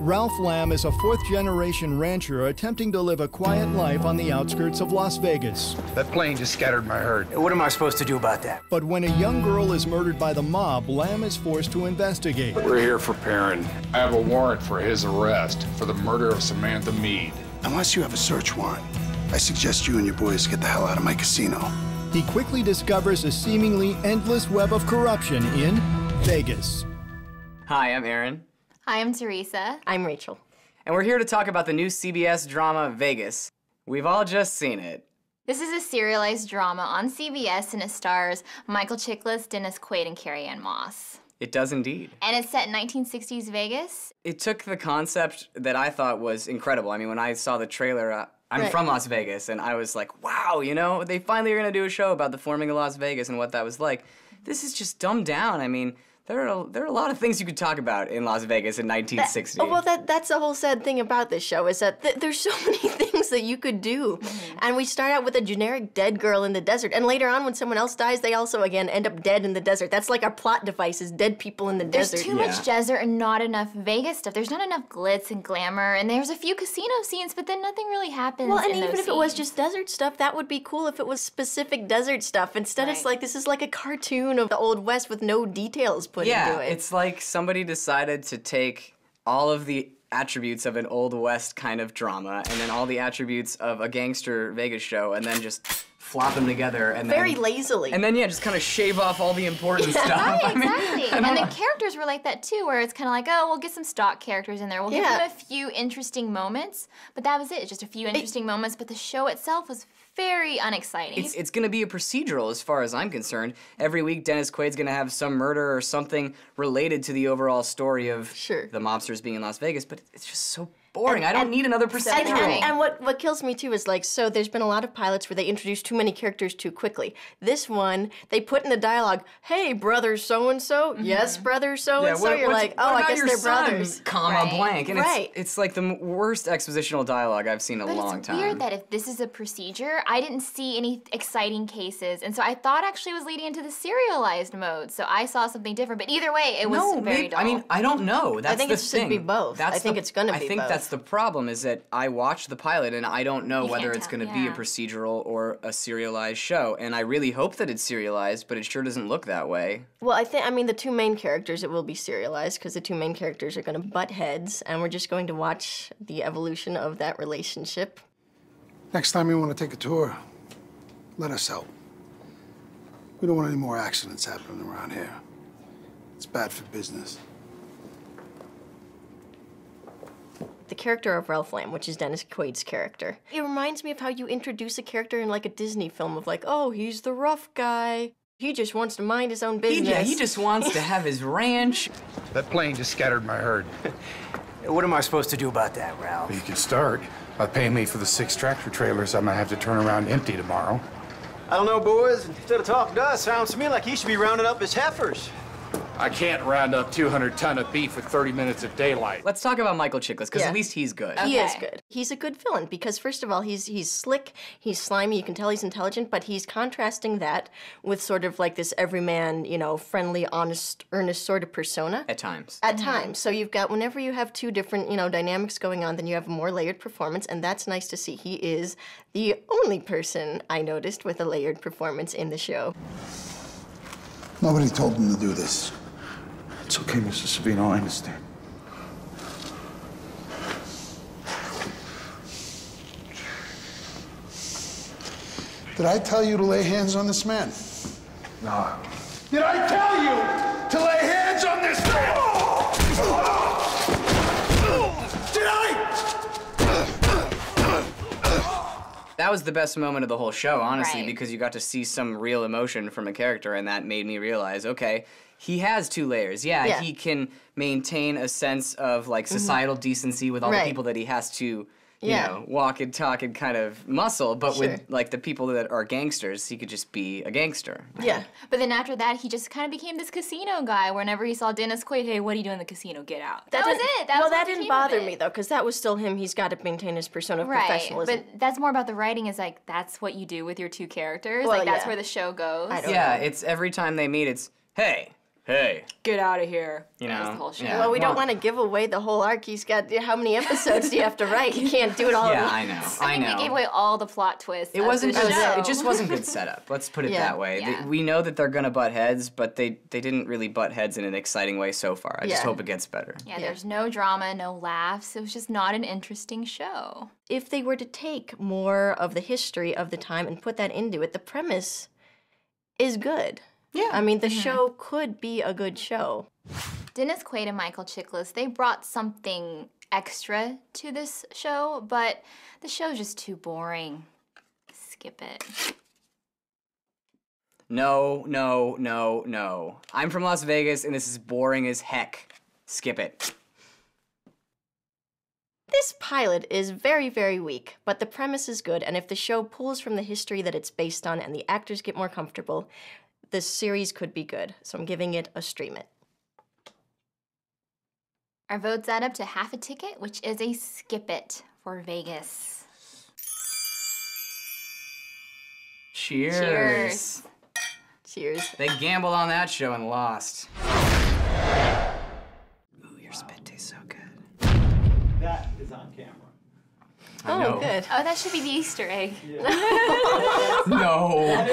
Ralph Lamb is a fourth-generation rancher attempting to live a quiet life on the outskirts of Las Vegas. That plane just scattered my herd. What am I supposed to do about that? But when a young girl is murdered by the mob, Lamb is forced to investigate. We're here for Perrin. I have a warrant for his arrest for the murder of Samantha Meade. Unless you have a search warrant, I suggest you and your boys get the hell out of my casino. He quickly discovers a seemingly endless web of corruption in Vegas. Hi, I'm Aaron. Hi, I'm Teresa. I'm Rachel. And we're here to talk about the new CBS drama, Vegas. We've all just seen it. This is a serialized drama on CBS and it stars Michael Chiklis, Dennis Quaid, and Carrie-Anne Moss. It does indeed. And it's set in 1960s Vegas. It took the concept that I thought was incredible. I mean, when I saw the trailer, I'm from Las Vegas, and I was like, wow, you know, they finally are gonna do a show about the forming of Las Vegas and what that was like. This is just dumbed down. I mean, there are a lot of things you could talk about in Las Vegas in 1960. That's the whole sad thing about this show is that there's so many things that you could do. And we start out with a generic dead girl in the desert. And later on, when someone else dies, they also, again, end up dead in the desert. That's like our plot device is dead people in the desert. There's too much desert and not enough Vegas stuff. There's not enough glitz and glamour. And there's a few casino scenes, but then nothing really happens. Well, and even if it was just desert stuff, that would be cool if it was specific desert stuff. Instead, it's like, this is like a cartoon of the Old West with no details put into it. Yeah, it's like somebody decided to take all of the attributes of an Old West kind of drama and then all the attributes of a gangster Vegas show and then just flop them together and very lazily. And then, yeah, just kind of shave off all the important stuff. Right, exactly. And the characters were like that too, where it's kind of like, oh, we'll get some stock characters in there. We'll give them a few interesting moments, but that was it. Just a few interesting moments, but the show itself was very unexciting. It's going to be a procedural as far as I'm concerned. Every week, Dennis Quaid's going to have some murder or something related to the overall story of the mobsters being in Las Vegas, but it's just so boring. I don't need another procedural. And what kills me too is like, so there's been a lot of pilots where they introduce too many characters too quickly. This one, they put in the dialogue, hey, brother so-and-so, yes, brother so-and-so. You're like, oh, I guess they're brothers. Comma blank. And it's like the worst expositional dialogue I've seen in a long time. It's weird that if this is a procedure, I didn't see any exciting cases, and so I thought actually it was leading into the serialized mode, so I saw something different, but either way, it was very dull. I mean, I don't know. That's I think the it's thing. going to be both. I think it's going to be both. I think that's the problem is that I watched the pilot and I don't know whether it's going to be a procedural or a serialized show, and I really hope that it's serialized, but it sure doesn't look that way. Well, I mean, the two main characters, it will be serialized because the two main characters are going to butt heads, and we're just going to watch the evolution of that relationship. Next time you want to take a tour, let us help. We don't want any more accidents happening around here. It's bad for business. The character of Ralph Lamb, which is Dennis Quaid's character. It reminds me of how you introduce a character in like a Disney film of like, oh, he's the rough guy. He just wants to mind his own business. He just wants to have his ranch. That plane just scattered my herd. What am I supposed to do about that, Ralph? Well, you can start by paying me for the 6 tractor trailers I'm gonna have to turn around empty tomorrow. I don't know, boys. Instead of talking to us, sounds to me like he should be rounding up his heifers. I can't round up 200 ton of beef with 30 minutes of daylight. Let's talk about Michael Chiklis, because at least he's good. He is good. He's a good villain because, first of all, he's slick, he's slimy, you can tell he's intelligent, but he's contrasting that with sort of like this everyman, you know, friendly, honest, earnest sort of persona. At times. At times. So you've got, whenever you have two different, you know, dynamics going on, then you have a more layered performance, and that's nice to see. He is the only person I noticed with a layered performance in the show. Nobody told him to do this. It's okay, Mr. Savino, I understand. Did I tell you to lay hands on this man? No. Did I tell you to lay hands on this man? Did I? That was the best moment of the whole show, honestly, because you got to see some real emotion from a character, and that made me realize, okay, he has 2 layers. Yeah, he can maintain a sense of like societal decency with all the people that he has to, you know, walk and talk and kind of muscle, but with like the people that are gangsters, he could just be a gangster. Yeah. But then after that, he just kind of became this casino guy. Whenever he saw Dennis Quaid, hey, what are you doing in the casino? Get out. That was it. That didn't bother me though, because that was still him. He's got to maintain his persona of professionalism. But that's more about the writing. Is like that's what you do with your 2 characters. Well, like that's where the show goes. Yeah, it's every time they meet, it's hey. get out of here. You know, the whole show. yeah. Well, we don't want to give away the whole arc. He's got, how many episodes do you have to write? You can't do it all. Yeah, I know. I think we gave away all the plot twists. It wasn't of the good. show. It just wasn't good setup. Let's put it that way. Yeah. We know that they're gonna butt heads, but they didn't really butt heads in an exciting way so far. I just hope it gets better. Yeah, there's no drama, no laughs. It was just not an interesting show. If they were to take more of the history of the time and put that into it, the premise is good. Yeah. I mean, the show could be a good show. Dennis Quaid and Michael Chiklis, they brought something extra to this show, but the show's just too boring. Skip it. No, no, no, no. I'm from Las Vegas, and this is boring as heck. Skip it. This pilot is very, very weak, but the premise is good, and if the show pulls from the history that it's based on and the actors get more comfortable, the series could be good. So I'm giving it a stream it. Our votes add up to half a ticket, which is a skip it for Vegas. Cheers. Cheers. Cheers. They gambled on that show and lost. Ooh, your spit tastes so good. That is on camera. Oh, good. Oh, that should be the Easter egg. No.